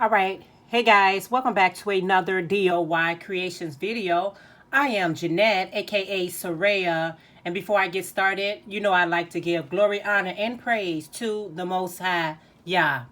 All right. Hey guys, welcome back to another DOY Creations video. I am Jeanette, aka Soraya, and before I get started, you know I like to give glory, honor, and praise to the Most High, Yah.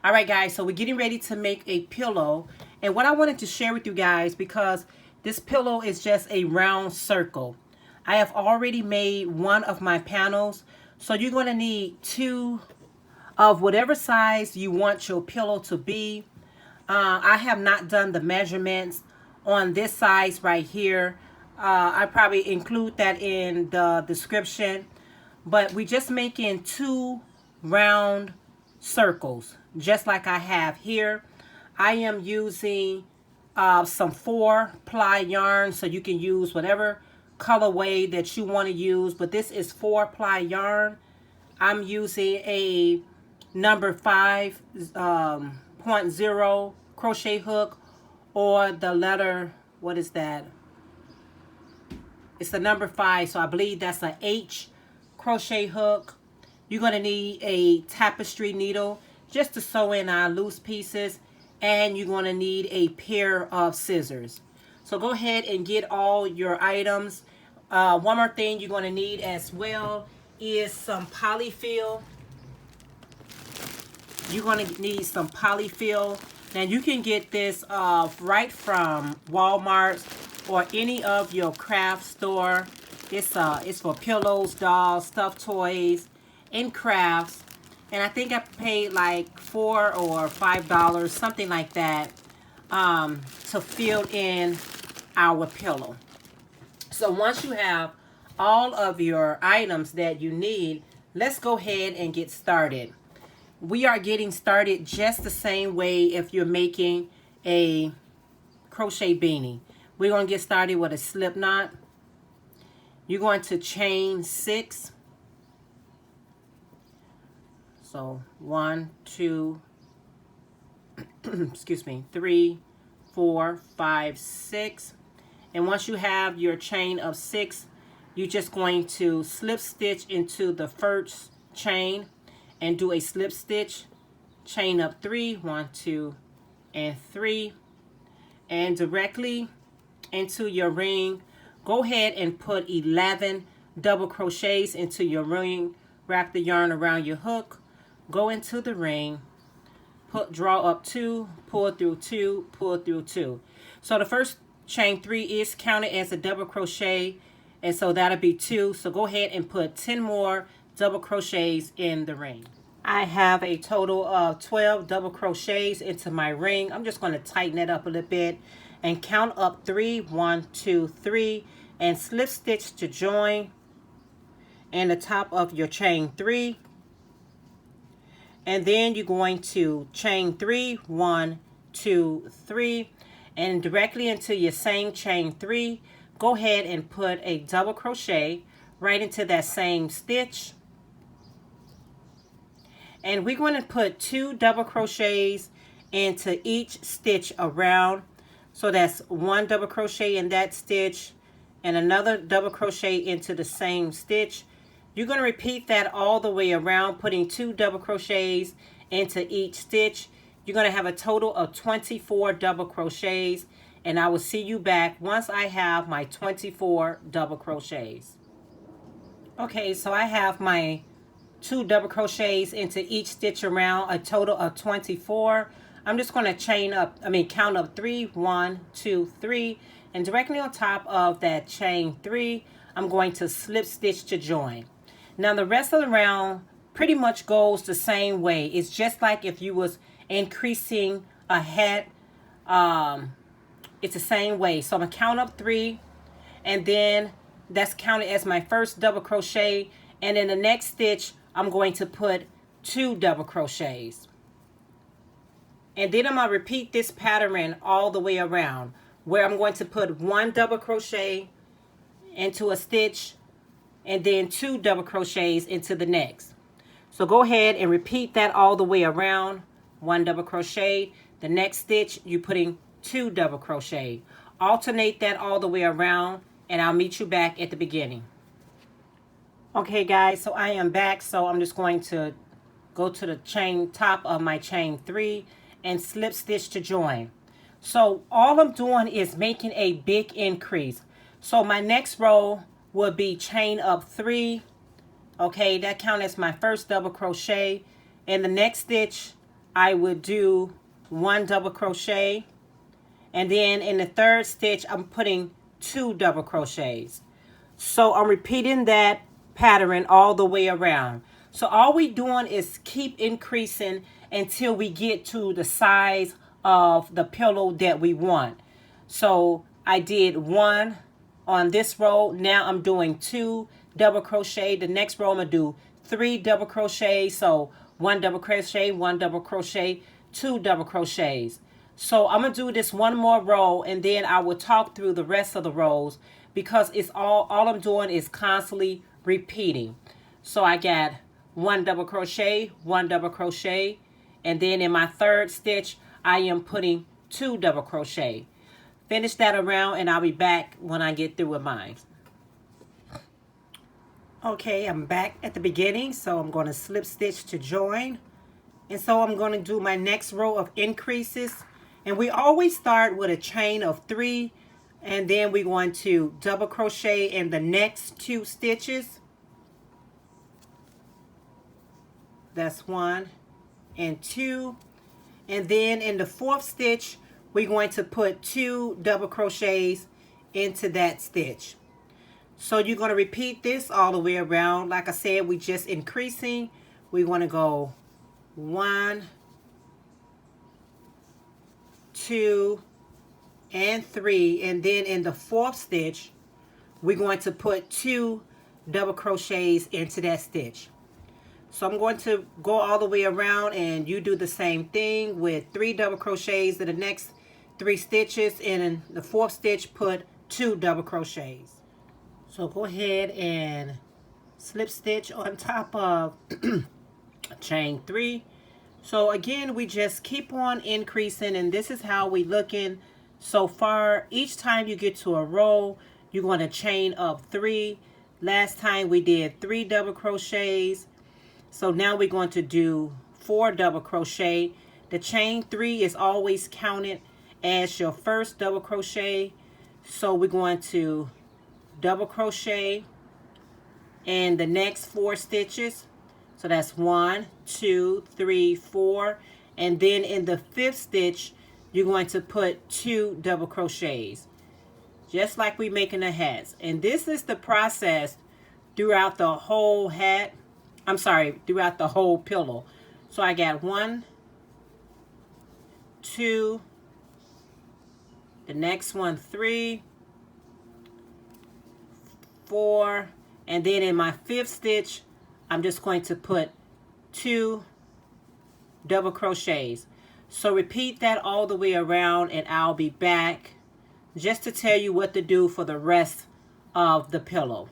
All right, guys, so we're getting ready to make a pillow, and what I wanted to share with you guys, because this pillow is just a round circle. I have already made one of my panels, so you're going to need two of whatever size you want your pillow to be. I have not done the measurements on this size right here. I probably include that in the description. But we're just making two round circles, just like I have here. I am using some 4-ply yarn, so you can use whatever colorway that you want to use. But this is 4-ply yarn. I'm using a number 5.0 crochet hook, or the letter, what is that? It's the number 5, so I believe that's an H crochet hook. You're going to need a tapestry needle just to sew in our loose pieces, and you're going to need a pair of scissors. So go ahead and get all your items. One more thing you're going to need as well is some polyfill. You're going to need some polyfill. Now you can get this right from Walmart or any of your craft store. It's for pillows, dolls, stuffed toys, and crafts. And I think I paid like $4 or $5, something like that, to fill in our pillow. So once you have all of your items that you need, let's go ahead and get started. We are getting started just the same way if you're making a crochet beanie. We're going to get started with a slip knot. You're going to chain 6. So 1, 2, excuse me, 3, 4, 5, 6. And once you have your chain of 6, you're just going to slip stitch into the first chain and do a slip stitch, chain up 3, 1, 2, and 3, and directly into your ring. Go ahead and put 11 double crochets into your ring. Wrap the yarn around your hook, go into the ring, draw up 2, pull through 2, pull through 2. So the first chain 3 is counted as a double crochet, and so that'll be 2. So go ahead and put 10 more double crochets in the ring. I have a total of 12 double crochets into my ring. I'm just going to tighten it up a little bit and count up 3, 1, 2, 3, and slip stitch to join in the top of your chain 3. And then you're going to chain 3, 1, 2, 3, and directly into your same chain 3, go ahead and put a double crochet right into that same stitch. And we're going to put 2 double crochets into each stitch around. So that's 1 double crochet in that stitch and another double crochet into the same stitch. You're going to repeat that all the way around, putting 2 double crochets into each stitch. You're going to have a total of 24 double crochets, and I will see you back once I have my 24 double crochets. Okay, so I have my 2 double crochets into each stitch around, a total of 24. I'm just going to count up 3, 1, 2, 3, and directly on top of that chain 3, I'm going to slip stitch to join. Now the rest of the round pretty much goes the same way. It's just like if you was increasing a hat. It's the same way. So I'm going to count up 3, and then that's counted as my first double crochet, and in the next stitch I'm going to put 2 double crochets. And then I'm going to repeat this pattern all the way around, where I'm going to put 1 double crochet into a stitch and then 2 double crochets into the next. So go ahead and repeat that all the way around. 1 double crochet, the next stitch you're putting 2 double crochet. Alternate that all the way around, and I'll meet you back at the beginning. Okay guys, so I am back. So I'm just going to go to the top of my chain 3 and slip stitch to join. So all I'm doing is making a big increase. So my next row will be chain up 3. Okay, that counts as my first double crochet. In the next stitch, I would do 1 double crochet. And then in the third stitch, I'm putting 2 double crochets. So I'm repeating that pattern all the way around. So all we doing is keep increasing until we get to the size of the pillow that we want. So I did 1 on this row. Now I'm doing 2 double crochet. The next row I'm gonna do 3 double crochets. So 1 double crochet, 1 double crochet, 2 double crochets. So I'm gonna do this one more row, and then I will talk through the rest of the rows, because it's all I'm doing is constantly repeating. So I got 1 double crochet, 1 double crochet, and then in my third stitch I am putting 2 double crochet. Finish that around and I'll be back when I get through with mine. Okay, I'm back at the beginning, so I'm going to slip stitch to join. And so I'm going to do my next row of increases. And we always start with a chain of 3, and then we're going to double crochet in the next 2 stitches. That's 1 and 2. And then in the 4th stitch, we're going to put 2 double crochets into that stitch. So you're going to repeat this all the way around. Like I said, we just increasing. We want to go 1, 2, and 3. And then in the 4th stitch, we're going to put 2 double crochets into that stitch. So I'm going to go all the way around, and you do the same thing with 3 double crochets in the next 3 stitches, and in the 4th stitch put 2 double crochets. So go ahead and slip stitch on top of chain 3. So again, we just keep on increasing, and this is how we looking so far. Each time you get to a row, you're going to chain up 3. Last time we did 3 double crochets. So now we're going to do 4 double crochet. The chain 3 is always counted as your first double crochet. So we're going to double crochet in the next 4 stitches. So that's 1, 2, 3, 4. And then in the 5th stitch, you're going to put 2 double crochets, just like we making the hats. And this is the process throughout the whole hat. I'm sorry, throughout the whole pillow. So I got 1, 2, the next one 3, 4, and then in my 5th stitch, I'm just going to put 2 double crochets. So repeat that all the way around, and I'll be back just to tell you what to do for the rest of the pillow.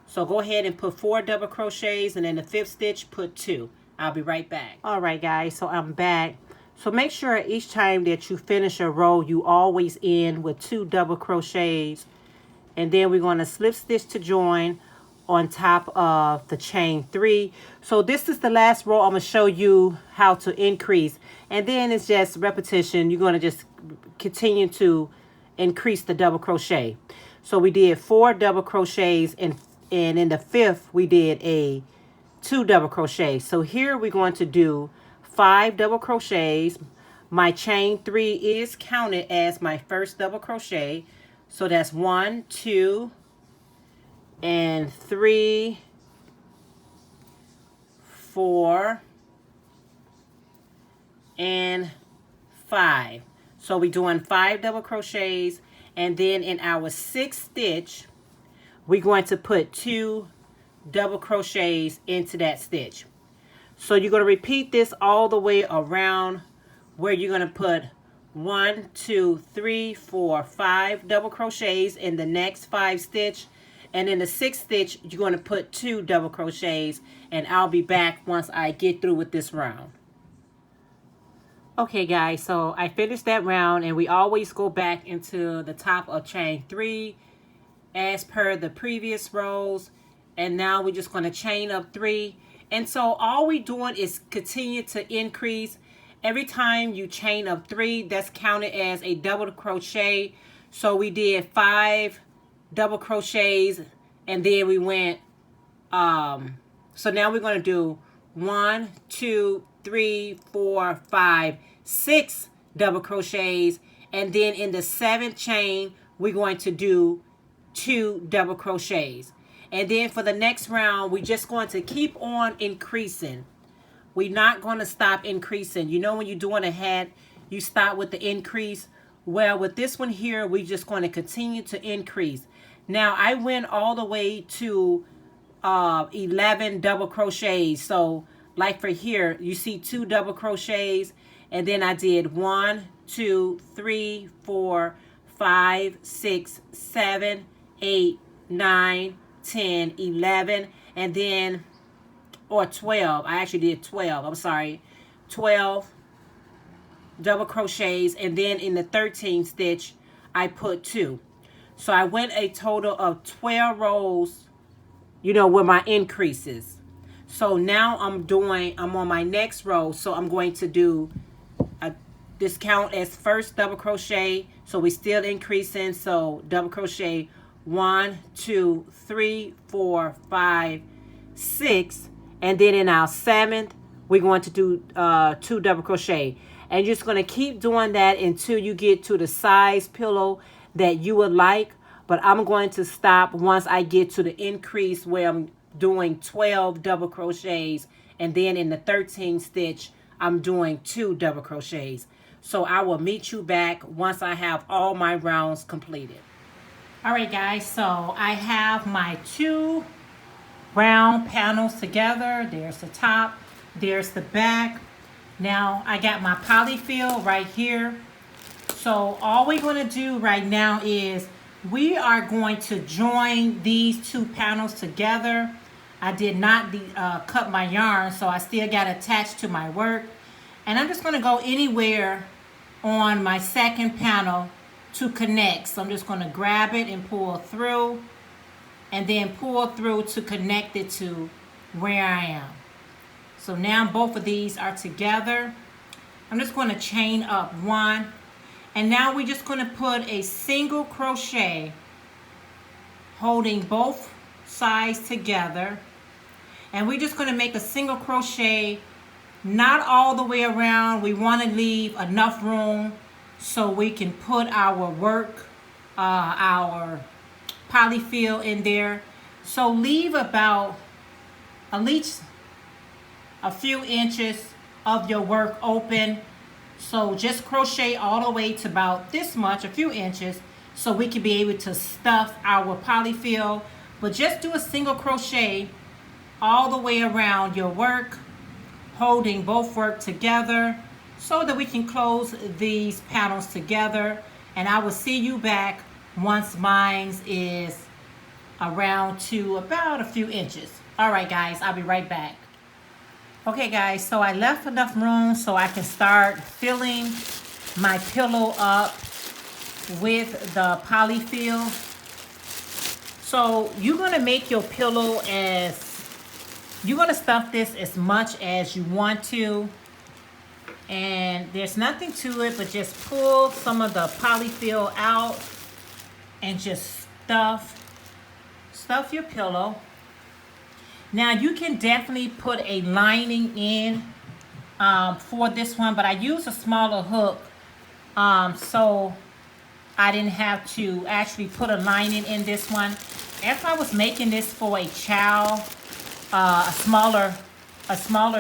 So go ahead and put 4 double crochets, and in the 5th stitch put 2. I'll be right back. All right, guys, so I'm back. So make sure each time that you finish a row, you always end with 2 double crochets. And then we're going to slip stitch to join on top of the chain 3. So this is the last row. I'm going to show you how to increase. And then it's just repetition. You're going to just continue to increase the double crochet. So we did 4 double crochets, and in the 5th, we did a 2 double crochets. So here we're going to do 5 double crochets. My chain 3 is counted as my first double crochet. So that's 1, 2, and 3, 4, and 5. So we're doing 5 double crochets, and then in our 6th stitch, we're going to put 2 double crochets into that stitch. So you're going to repeat this all the way around, where you're going to put 1, 2, 3, 4, 5 double crochets in the next 5 stitch, and in the 6th stitch you're going to put 2 double crochets, and I'll be back once I get through with this round. Okay guys, so I finished that round, and we always go back into the top of chain 3 as per the previous rows, and now we're just going to chain up 3. And so all we're doing is continue to increase every time you chain up 3, that's counted as a double crochet. So we did 5 double crochets, and then we went so now we're going to do 1, 2, 3, 4, 5, 6 double crochets, and then in the 7th chain we're going to do 2 double crochets. And then for the next round, we're just going to keep on increasing. We're not going to stop increasing. You know, when you're doing a hat, you start with the increase. Well, with this one here, we're just going to continue to increase. Now, I went all the way to 11 double crochets. So, like for here, you see 2 double crochets, and then I did 1, 2, 3, 4, 5, 6, 7, 8, 9, 10, 11, and then, or 12. I actually did 12. I'm sorry. 12 double crochets, and then in the 13th stitch, I put 2. So I went a total of 12 rows, you know, with my increases. So now I'm on my next row. So I'm going to do this count as first double crochet. So we're still increasing. So double crochet 1, 2, 3, 4, 5, 6, and then in our 7th we're going to do 2 double crochet, and you're just going to keep doing that until you get to the size pillow that you would like. But I'm going to stop once I get to the increase where I'm doing 12 double crochets, and then in the 13th stitch I'm doing 2 double crochets. So I will meet you back once I have all my rounds completed. Alright guys, so I have my 2 round panels together. There's the top, there's the back. Now I got my polyfill right here. So all we're going to do right now is we are going to join these 2 panels together. I did not cut my yarn, so I still got attached to my work. And I'm just going to go anywhere on my second panel to connect. So I'm just going to grab it and pull through, and then pull through to connect it to where I am. So now both of these are together. I'm just going to chain up 1, and now we're just going to put a single crochet holding both sides together, and we're just going to make a single crochet, not all the way around. We want to leave enough room so we can put our work, our polyfill in there. So leave about at least a few inches of your work open. So just crochet all the way to about this much, a few inches, so we can be able to stuff our polyfill. But just do a single crochet all the way around your work, holding both work together so that we can close these panels together. And I will see you back once mine is around to about a few inches. All right guys, I'll be right back. Okay guys, so I left enough room so I can start filling my pillow up with the polyfill. So you're gonna make your pillow you're gonna stuff this as much as you want to. And there's nothing to it but just pull some of the polyfill out and just stuff your pillow. Now you can definitely put a lining in for this one, but I use a smaller hook so I didn't have to actually put a lining in this one. If I was making this for a child, a smaller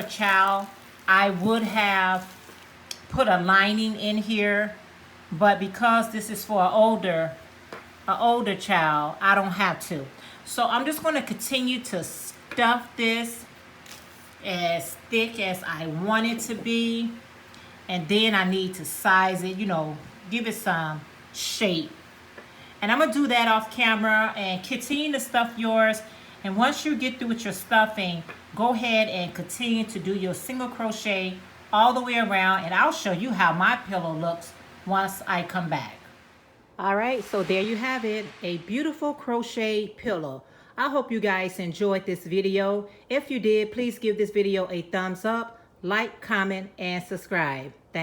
child, I would have put a lining in here, but because this is for an older child, I don't have to. So I'm just going to continue to stuff this as thick as I want it to be, and then I need to size it, you know, give it some shape. And I'm gonna do that off camera and continue to stuff yours. And once you get through with your stuffing, go ahead and continue to do your single crochet all the way around, and I'll show you how my pillow looks once I come back. All right, so there you have it, a beautiful crochet pillow. I hope you guys enjoyed this video. If you did, please give this video a thumbs up. like, comment, and subscribe. Thanks.